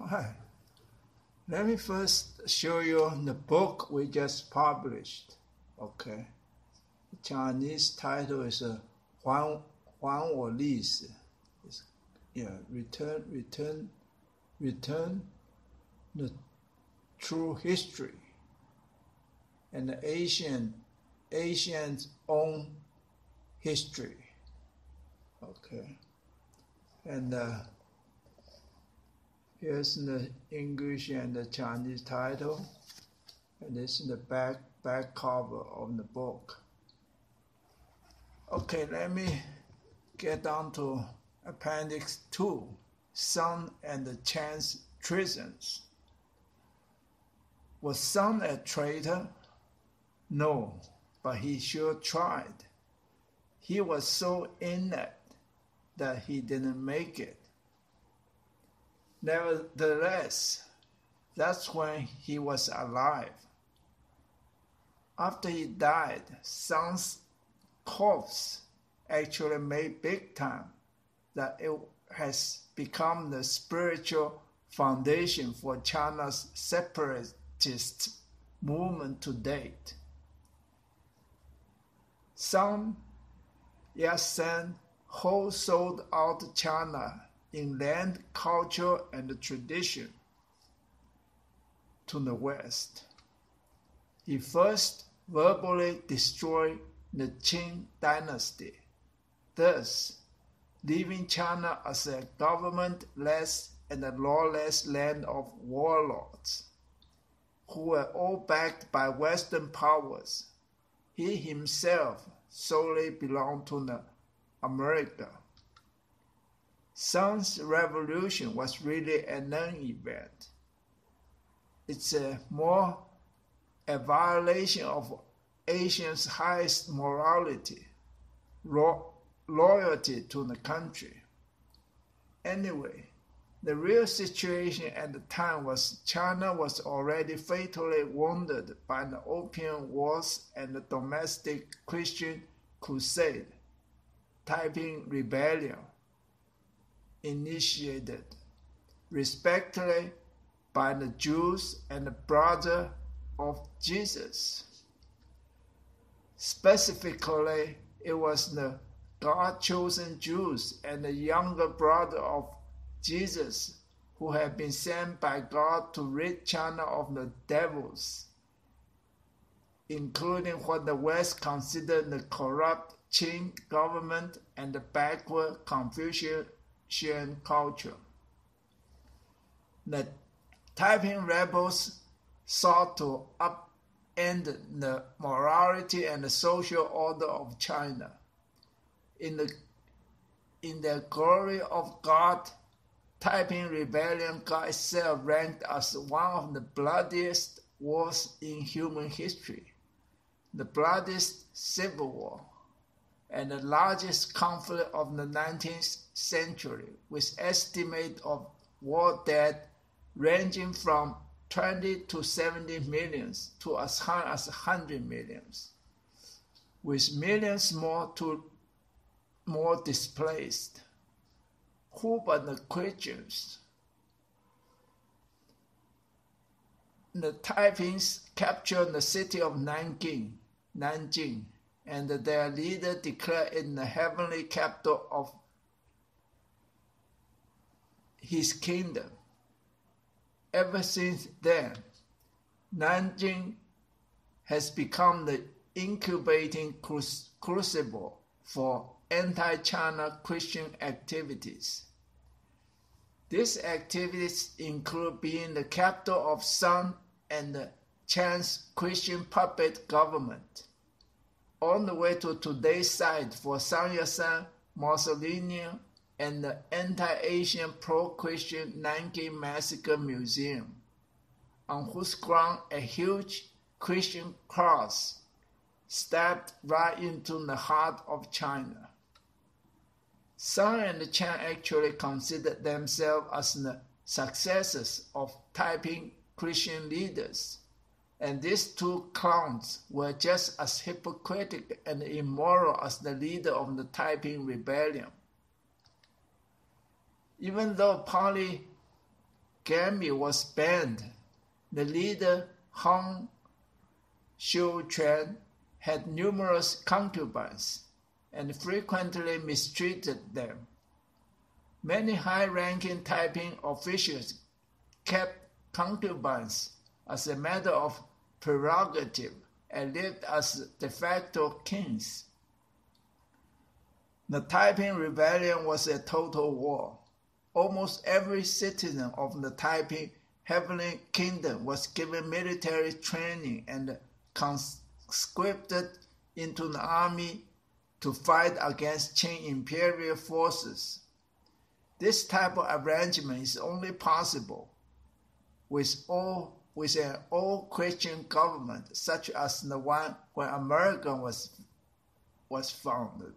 Hi. Let me first show you the book we just published. Okay. The Chinese title is Wang or Lis. Return the true history and the Asian's own history. Okay. And here's the English and the Chinese title, and this is the back cover of the book. Okay, let me get down to Appendix 2, Sun and the Chiang's Treasons. Was Sun a traitor? No, but he sure tried. He was so inept that he didn't make it. Nevertheless, that's when he was alive. After he died, Sun's corpse actually made big time that it has become the spiritual foundation for China's separatist movement to date. Sun Yat-sen whole-sold out China in land, culture, and tradition to the West. He first verbally destroyed the Qing Dynasty, thus leaving China as a governmentless and a lawless land of warlords, who were all backed by Western powers. He himself solely belonged to America. Sun's revolution was really a non-event. It's more a violation of Asians' highest morality, loyalty to the country. Anyway, the real situation at the time was China was already fatally wounded by the Opium Wars and the domestic Christian crusade, Taiping Rebellion, initiated respectively by the Jews and the brother of Jesus. Specifically, it was the God-chosen Jews and the younger brother of Jesus who had been sent by God to rid China of the devils, including what the West considered the corrupt Qing government and the backward Confucian culture. The Taiping rebels sought to upend the morality and the social order of China. In the glory of God, Taiping Rebellion got itself ranked as one of the bloodiest wars in human history, the bloodiest civil war, and the largest conflict of the 19th century, with estimates of war dead ranging from 20 to 70 millions to as high as 100 millions, with millions more displaced. Who but the Christians? The Taipings captured the city of Nanjing, and their leader declared it the heavenly capital of his kingdom. Ever since then, Nanjing has become the incubating crucible for anti-China Christian activities. These activities include being the capital of Sun and the Chiang's Christian puppet government, on the way to today's site for Sun Yat-sen Mausoleum and the anti-Asian pro-Christian Nanjing Massacre Museum, on whose ground a huge Christian cross stabbed right into the heart of China. Sun and the Chiang actually considered themselves as the successors of Taiping Christian leaders, and these two clowns were just as hypocritical and immoral as the leader of the Taiping Rebellion. Even though partly polygamy was banned. The leader Hong Xiuquan had numerous concubines and frequently mistreated them. Many high-ranking Taiping officials kept concubines as a matter of prerogative and lived as de facto kings. The Taiping Rebellion was a total war. Almost every citizen of the Taiping Heavenly Kingdom was given military training and conscripted into the army to fight against Qing imperial forces. This type of arrangement is only possible with an all-Christian government such as the one when America was founded.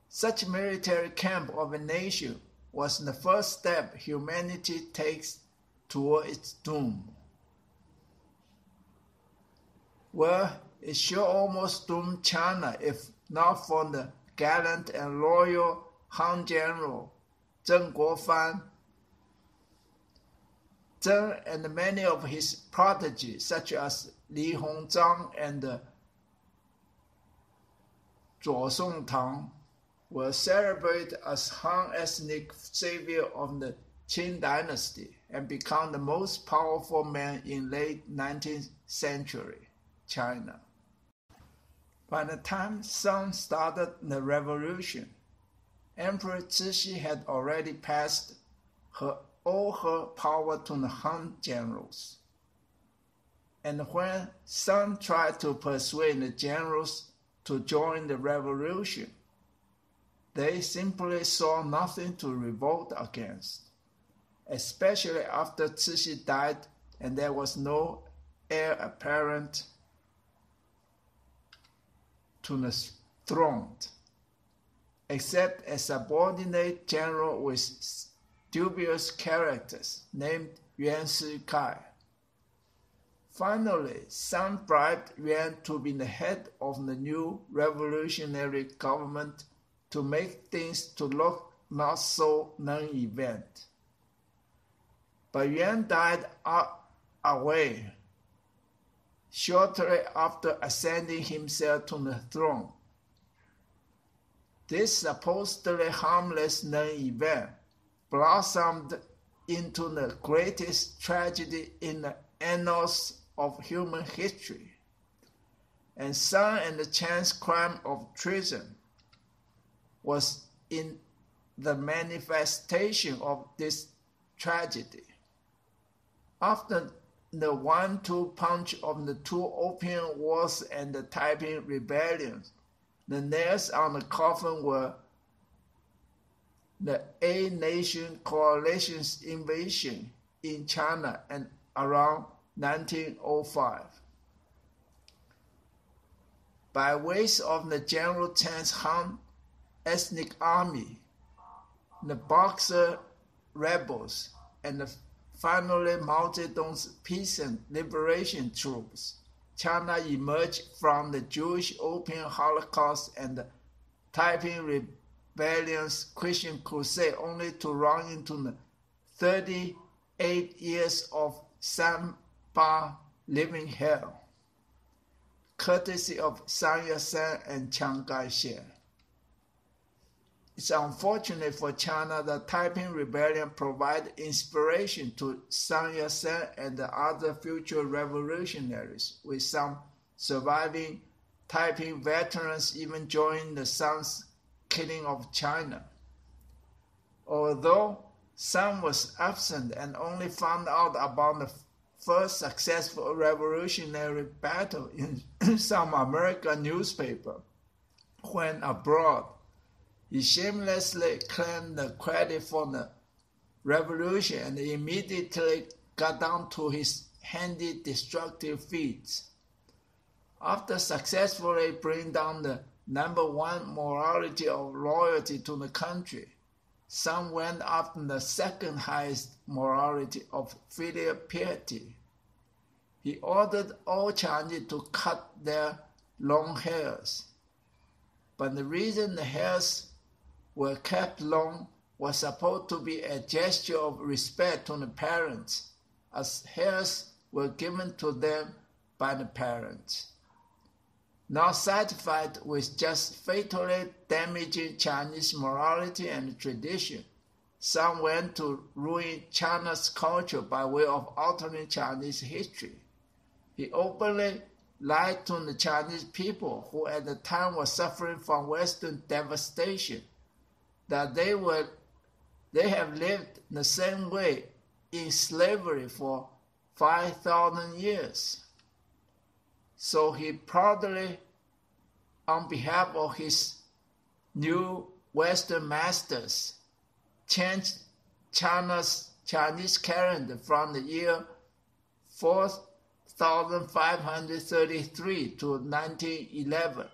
Such military camp of a nation was the first step humanity takes toward its doom. Well, it sure almost doomed China if not for the gallant and loyal Han general Zheng Guofan. Zheng and many of his protégés, such as Li Hongzhang and Zhuo Songtang, were celebrated as Han ethnic savior of the Qing Dynasty and become the most powerful man in late 19th century China. By the time Song started the revolution, Emperor Cixi had already passed all her power to the Han generals. And when Song tried to persuade the generals to join the revolution, they simply saw nothing to revolt against, especially after Cixi died and there was no heir apparent to the throne, except a subordinate general with dubious characters named Yuan Shikai. Finally, Song bribed Yuan to be the head of the new revolutionary government to make things to look not so non-event. But Yuan died away shortly after ascending himself to the throne. This supposedly harmless non-event blossomed into the greatest tragedy in the annals of human history, and Song and the Chang's crime of treason was in the manifestation of this tragedy. After the 1-2 punch of the 2 Opium Wars and the Taiping Rebellion, the nails on the coffin were the A-Nation Coalition's invasion in China and around 1905. By ways of the General Chang's Han ethnic army, the Boxer rebels, and finally Mao Zedong's peasant liberation troops, China emerged from the Jewish Opium Holocaust and the Taiping Rebellion's Christian crusade only to run into the 38 years of Sanba living hell, courtesy of Sun Yat-sen and Chiang Kai-shek. It's unfortunate for China that Taiping Rebellion provided inspiration to Sun Yat-sen and the other future revolutionaries, with some surviving Taiping veterans even joining the Sun's killing of China. Although Sun was absent and only found out about the first successful revolutionary battle in some American newspaper when abroad, he shamelessly claimed the credit for the revolution and immediately got down to his handy destructive feats. After successfully bringing down the #1 morality of loyalty to the country, Sun went after the second highest morality of filial piety. He ordered all Chinese to cut their long hairs. But the reason the hairs were kept long was supposed to be a gesture of respect to the parents, as heirs were given to them by the parents. Not satisfied with just fatally damaging Chinese morality and tradition, some went to ruin China's culture by way of altering Chinese history. He openly lied to the Chinese people, who at the time were suffering from Western devastation, that they have lived the same way in slavery for 5,000 years. So he proudly, on behalf of his new Western masters, changed China's Chinese calendar from the year 4533 to 1911.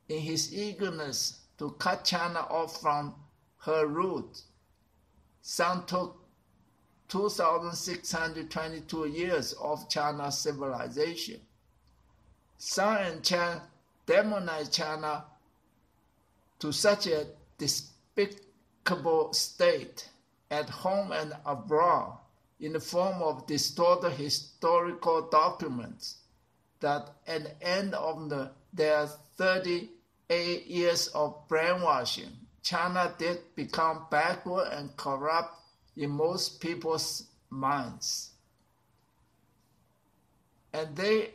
In his eagerness to cut China off from her roots, some took 2,622 years of China's civilization. Sun and Chiang demonized China to such a despicable state, at home and abroad, in the form of distorted historical documents, that at the end of their 38 years of brainwashing, China did become backward and corrupt in most people's minds. And they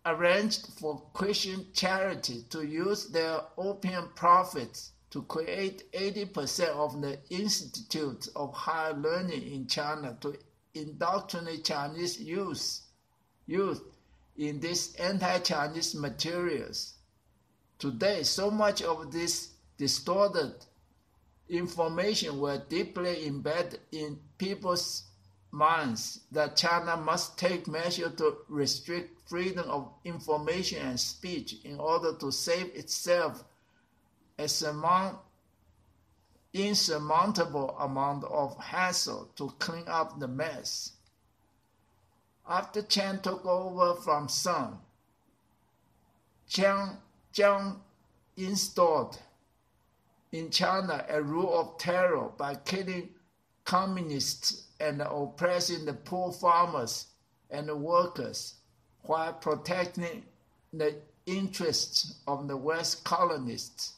arranged for Christian charity to use their opium profits to create 80% of the institutes of higher learning in China to indoctrinate Chinese youth in these anti-Chinese materials. Today, so much of this distorted information were deeply embedded in people's minds that China must take measures to restrict freedom of information and speech in order to save itself a insurmountable amount of hassle to clean up the mess. After Chiang took over from Sun, Chiang installed in China a rule of terror by killing communists and oppressing the poor farmers and the workers, while protecting the interests of the West colonists.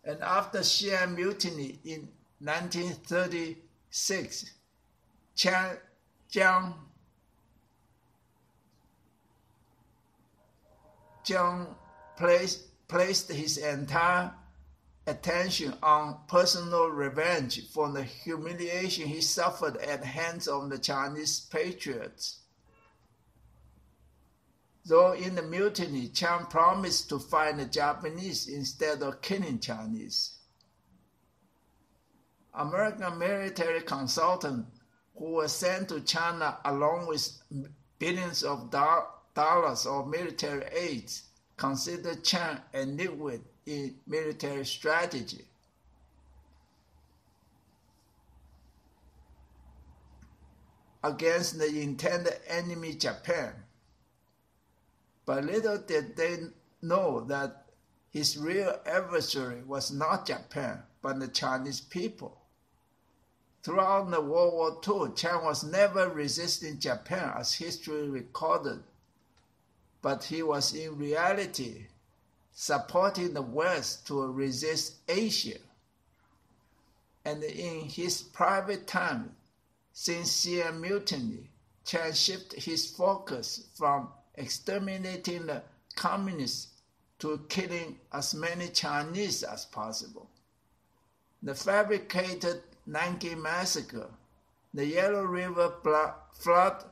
And after Xi'an Mutiny in 1936, Chiang placed his entire attention on personal revenge for the humiliation he suffered at the hands of the Chinese patriots. Though in the mutiny, Chiang promised to fight the Japanese instead of killing Chinese. American military consultants who were sent to China along with billions of dollars of military aid considered Chiang a nitwit in military strategy. Against the intended enemy Japan. But little did they know that his real adversary was not Japan, but the Chinese people. Throughout the World War II, Chiang was never resisting Japan as history recorded, but he was in reality supporting the West to resist Asia. And in his private time, since Xi'an Mutiny, Chiang shifted his focus from exterminating the communists to killing as many Chinese as possible. The fabricated Nanking Massacre, the Yellow River flood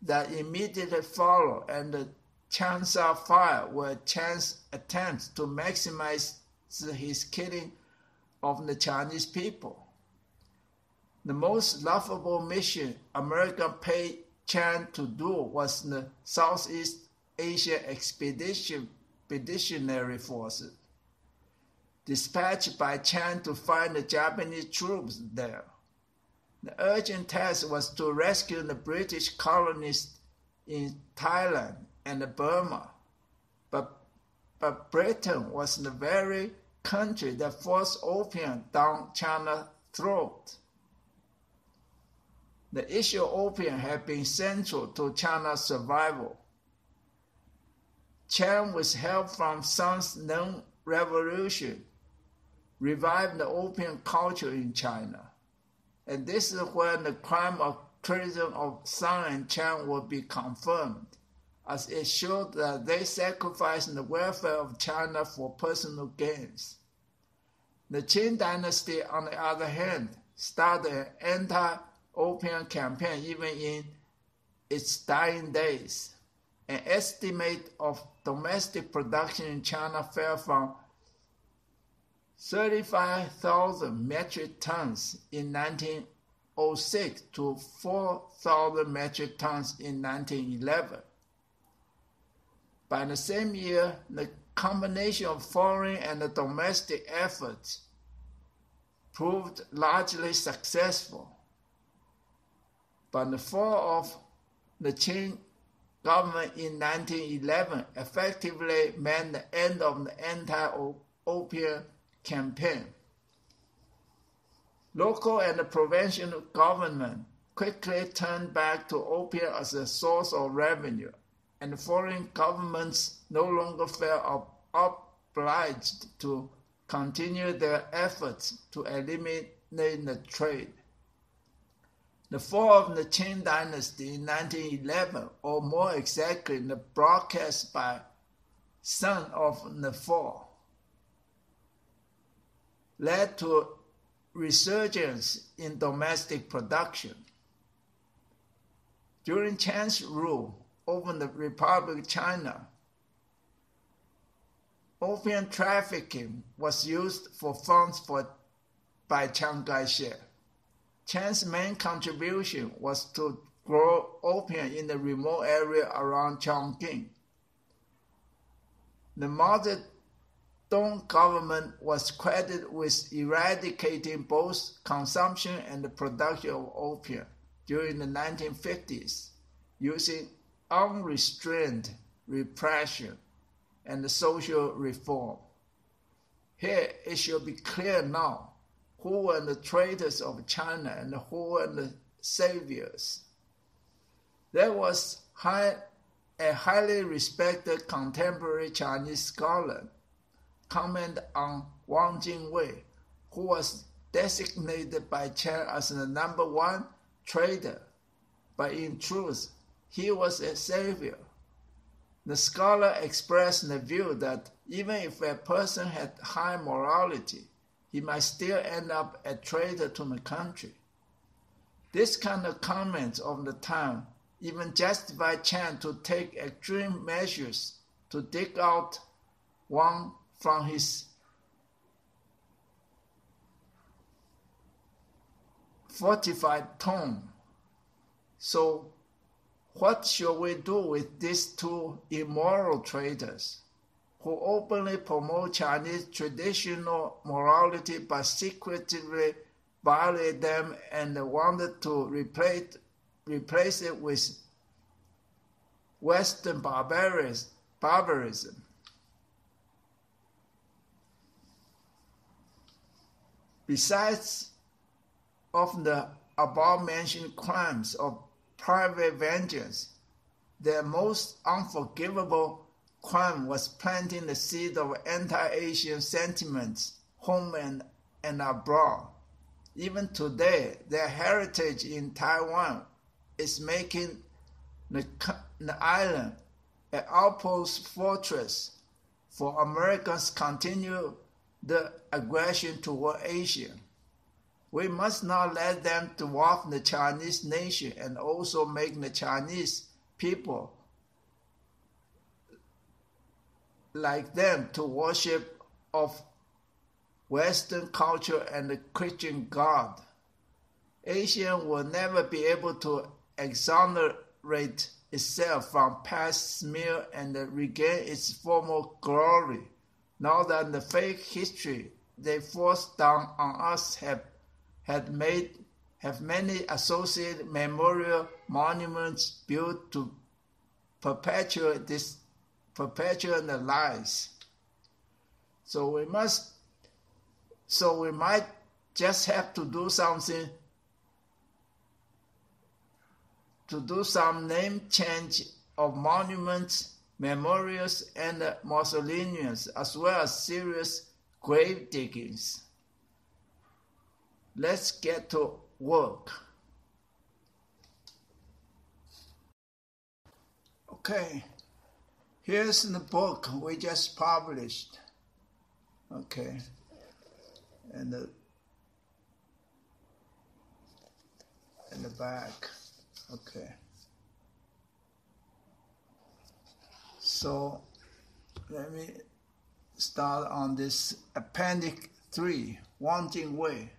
that immediately followed, and the Changsha Fire were Chiang's attempts to maximize his killing of the Chinese people. The most laughable mission America paid Chiang to do was the Southeast Asia Expeditionary Forces, dispatched by Chiang to find the Japanese troops there. The urgent task was to rescue the British colonists in Thailand and Burma, but Britain was very country that forced opium down China's throat. The issue of opium had been central to China's survival. Chiang, with help from Sun's known revolution, revived the opium culture in China. And this is when the crime of treason of Sun and Chiang will be confirmed, as it showed that they sacrificed the welfare of China for personal gains. The Qing Dynasty, on the other hand, started an anti-opium campaign even in its dying days. An estimate of domestic production in China fell from 35,000 metric tons in 1906 to 4,000 metric tons in 1911. By the same year, the combination of foreign and domestic efforts proved largely successful. But the fall of the Qing government in 1911 effectively meant the end of the anti-opium campaign. Local and provincial government quickly turned back to opium as a source of revenue, and foreign governments no longer felt obliged to continue their efforts to eliminate the trade. The fall of the Qing Dynasty in 1911, or more exactly, the broadcast by Sun of the fall, led to resurgence in domestic production. During Chiang's rule over the Republic of China, opium trafficking was used for funds by Chiang Kai-shek. Chiang's main contribution was to grow opium in the remote area around Chongqing. The modern Dong government was credited with eradicating both consumption and the production of opium during the 1950s, using unrestrained repression and social reform. Here it should be clear now who were the traitors of China and who were the saviors. There was a highly respected contemporary Chinese scholar comment on Wang Jing-wei, who was designated by Chiang as the number one traitor, but in truth, he was a savior. The scholar expressed the view that even if a person had high morality, he might still end up a traitor to the country. This kind of comments of the time even justified Chiang to take extreme measures to dig out Wang from his fortified tomb. So what should we do with these two immoral traitors who openly promote Chinese traditional morality but secretly violate them and wanted to replace it with Western barbarism? Besides of the above-mentioned crimes of private vengeance, their most unforgivable crime was planting the seed of anti-Asian sentiments home and abroad. Even today, their heritage in Taiwan is making the island an outpost fortress for Americans continue the aggression toward Asia. We must not let them dwarf the Chinese nation and also make the Chinese people like them to worship of Western culture and the Christian God. Asia will never be able to exonerate itself from past smear and regain its former glory, now that the fake history they forced down on us have many associated memorial monuments built to perpetuate the lies. So we must So we might just have to do something, to do some name change of monuments, memorials, and mausoleums, as well as serious grave diggings. Let's get to work. Okay, here's the book we just published. Okay, and the back. Okay. So let me start on this Appendix 3, Wang Jing-wei,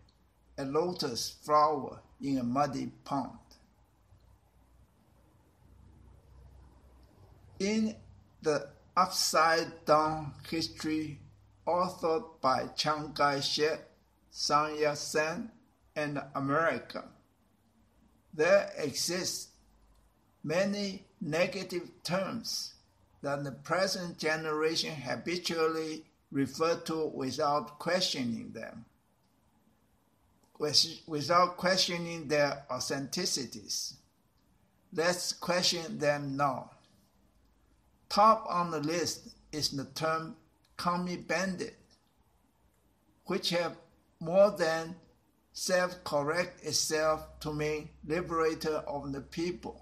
a lotus flower in a muddy pond. In the Upside Down History, authored by Chiang kai-shek, Yat-sen, and America, there exist many negative terms that the present generation habitually refer to without questioning them, without questioning their authenticities. Let's question them now. Top on the list is the term commie bandit, which have more than self-correct itself to mean liberator of the people.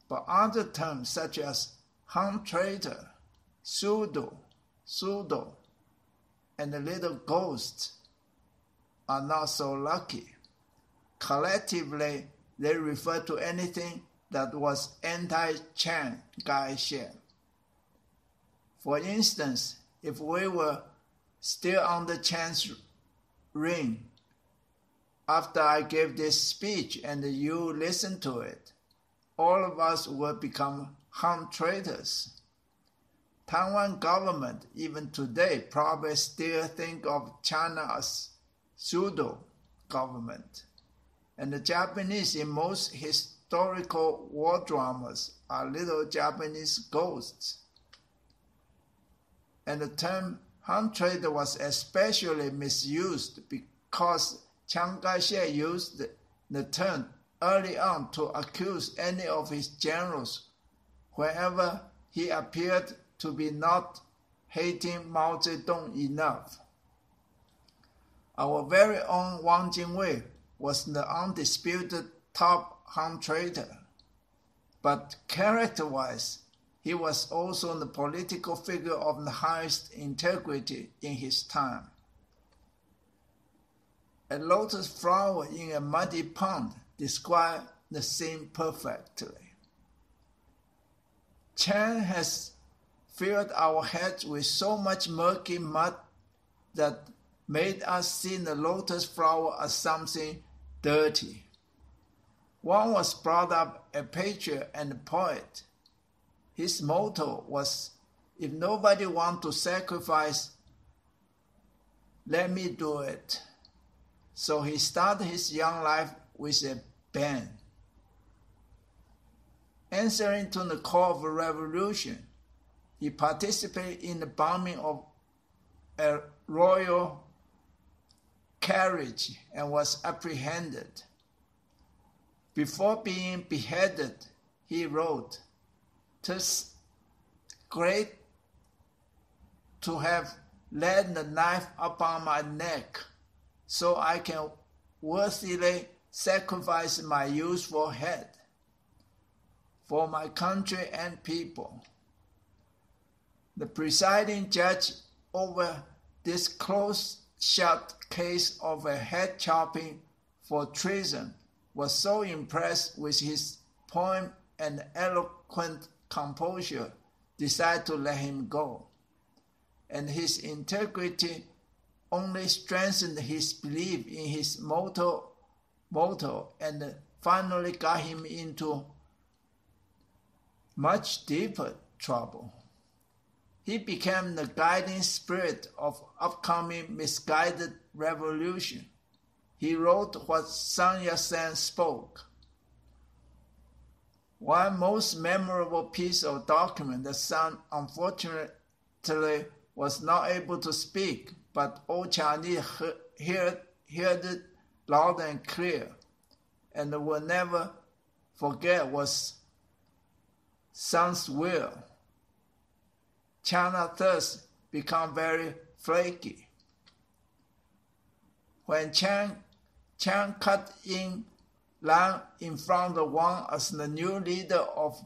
But other terms such as Han traitor, pseudo, and the little ghost are not so lucky. Collectively, they refer to anything that was anti-Chiang kai-shek. For instance, if we were still under Chiang's reign after I gave this speech and you listened to it, all of us would become Han traitors. Taiwan government, even today, probably still think of China as pseudo-government. And the Japanese in most historical war dramas are little Japanese ghosts. And the term Han traitor was especially misused because Chiang Kai-shek used the term early on to accuse any of his generals whenever he appeared to be not hating Mao Zedong enough. Our very own Wang Jing-wei was the undisputed top Han traitor, but character-wise, he was also the political figure of the highest integrity in his time. A lotus flower in a muddy pond describes the scene perfectly. Chiang has filled our heads with so much murky mud that made us see the lotus flower as something dirty. Wang was brought up a patriot and a poet. His motto was, if nobody wants to sacrifice, let me do it. So he started his young life with a band. Answering to the call of a revolution, he participated in the bombing of a royal carriage and was apprehended. Before being beheaded, he wrote, "'Tis great to have laid the knife upon my neck, so I can worthily sacrifice my useful head for my country and people." The presiding judge over this close-shut case of a head chopping for treason was so impressed with his poem and eloquent composure, decided to let him go. And his integrity only strengthened his belief in his motto and finally got him into much deeper trouble. He became the guiding spirit of upcoming misguided revolution. He wrote what Sun Yat-sen spoke. One most memorable piece of document that Sun unfortunately was not able to speak but all Chinese heard it loud and clear, and will never forget what Sun's will. China thus became very flaky. When Chiang cut in line in front of Wang as the new leader of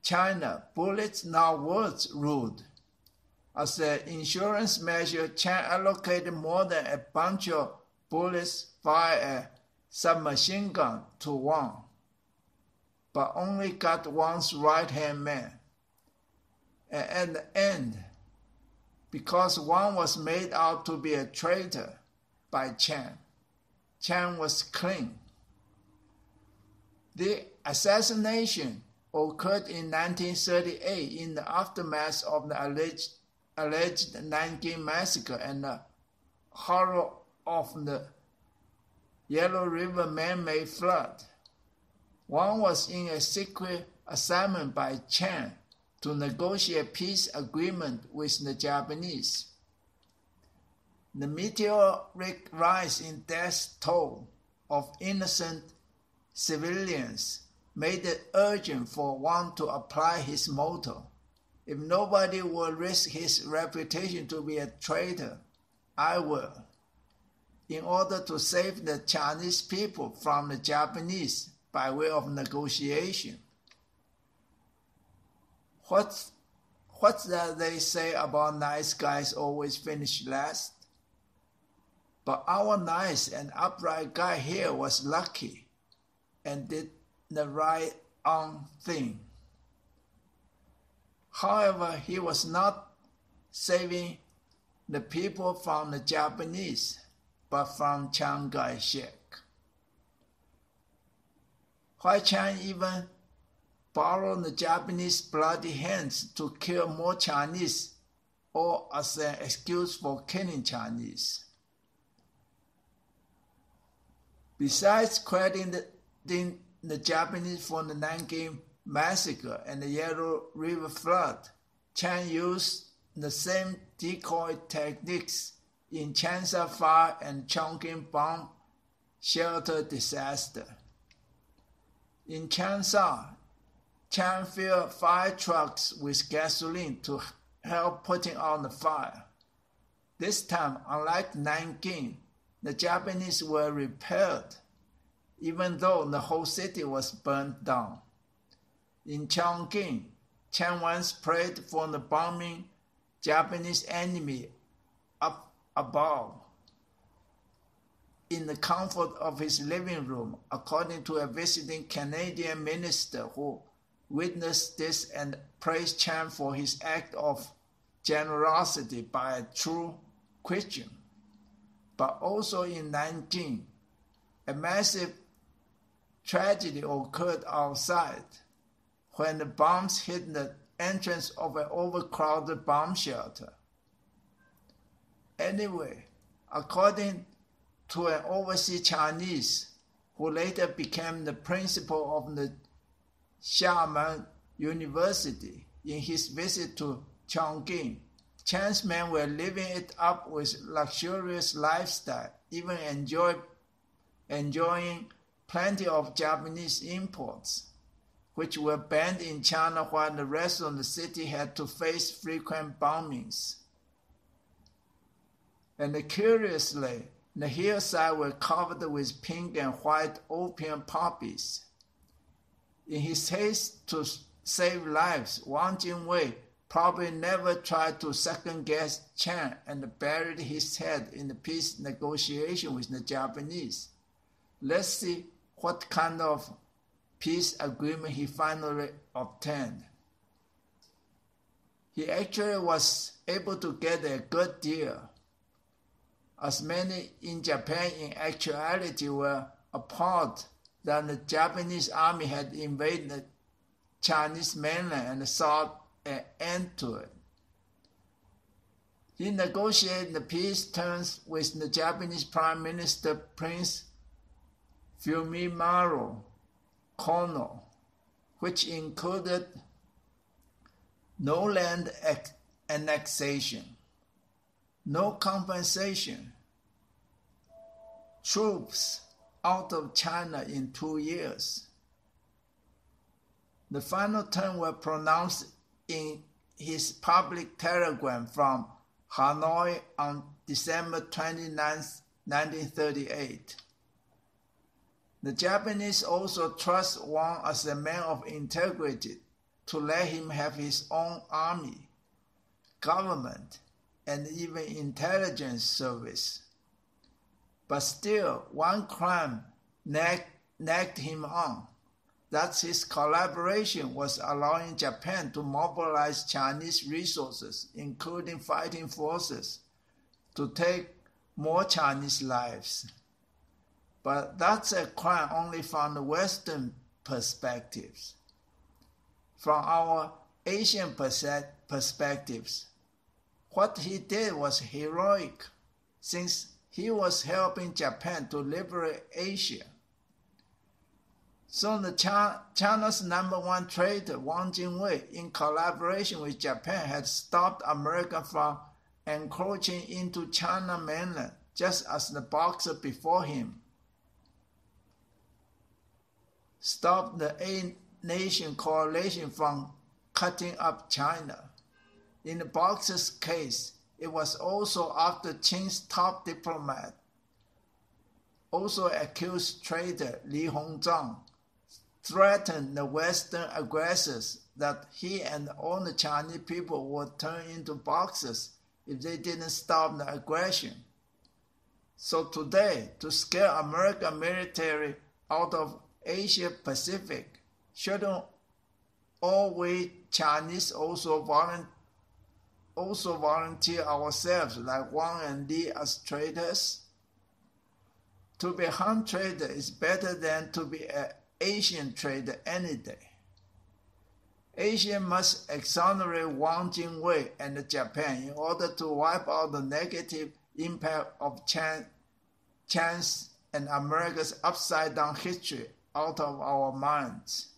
China, bullets now words ruled. As an insurance measure, Chiang allocated more than a bunch of bullets via a submachine gun to Wang, but only got Wang's right-hand man. And at the end, because Wang was made out to be a traitor by Chiang was clean. The assassination occurred in 1938 in the aftermath of the alleged Nanking Massacre and the horror of the Yellow River man-made flood. Wang was in a secret assignment by Chiang to negotiate peace agreement with the Japanese. The meteoric rise in death toll of innocent civilians made it urgent for Wang to apply his motto: if nobody will risk his reputation to be a traitor, I will, in order to save the Chinese people from the Japanese by way of negotiation. What's that they say about nice guys always finish last? But our nice and upright guy here was lucky and did the right thing. However, he was not saving the people from the Japanese, but from Chiang Kai-shek. Why Chiang even borrowed the Japanese bloody hands to kill more Chinese, or as an excuse for killing Chinese? Besides crediting the Japanese for the Nanking Massacre and the Yellow River flood, Chiang used the same decoy techniques in Changsha Fire and Chongqing bomb shelter disaster. In Changsha, Chiang filled fire trucks with gasoline to help putting out the fire. This time, unlike Nanking, the Japanese were repelled, even though the whole city was burned down. In Chongqing, Chiang once prayed for the bombing Japanese enemy up above in the comfort of his living room, according to a visiting Canadian minister who witnessed this and praised Chiang for his act of generosity by a true Christian. But also in Nanking, a massive tragedy occurred outside when the bombs hit the entrance of an overcrowded bomb shelter. Anyway, according to an overseas Chinese who later became the principal of the Xiamen University, in his visit to Chongqing, Chiang's men were living it up with luxurious lifestyle, even enjoying plenty of Japanese imports, which were banned in China while the rest of the city had to face frequent bombings. And curiously, the hillside were covered with pink and white opium poppies. In his haste to save lives, Wang Jingwei probably never tried to second-guess Chiang and buried his head in the peace negotiation with the Japanese. Let's see what kind of peace agreement he finally obtained. He actually was able to get a good deal, as many in Japan in actuality were appalled that the Japanese army had invaded the Chinese mainland and sought an end to it. He negotiated the peace terms with the Japanese Prime Minister Prince Fumimaro Kono, which included no land annexation. no compensation, troops out of China in 2 years. The final terms were pronounced in his public telegram from Hanoi on December 29, 1938. The Japanese also trust Wang as a man of integrity to let him have his own army, government, and even intelligence service. But still, one crime nagged him on. That's his collaboration was allowing Japan to mobilize Chinese resources, including fighting forces, to take more Chinese lives. But that's a crime only from the Western perspectives. From our Asian perspectives, what he did was heroic, since he was helping Japan to liberate Asia. So China's #1 traitor, Wang Jingwei, in collaboration with Japan, had stopped America from encroaching into China mainland, just as the Boxer before him stopped the eight-nation coalition from cutting up China. In the Boxer's case, it was also after Qing's top diplomat, also accused traitor Li Hongzhang, threatened the Western aggressors that he and all the Chinese people would turn into Boxers if they didn't stop the aggression. So today, to scare American military out of Asia Pacific, shouldn't all we Chinese also volunteer ourselves like Wang and Li as traitors? To be Han traitor is better than to be an Asian traitor any day. Asia must exonerate Wang Jingwei and Japan in order to wipe out the negative impact of China's and America's upside-down history out of our minds.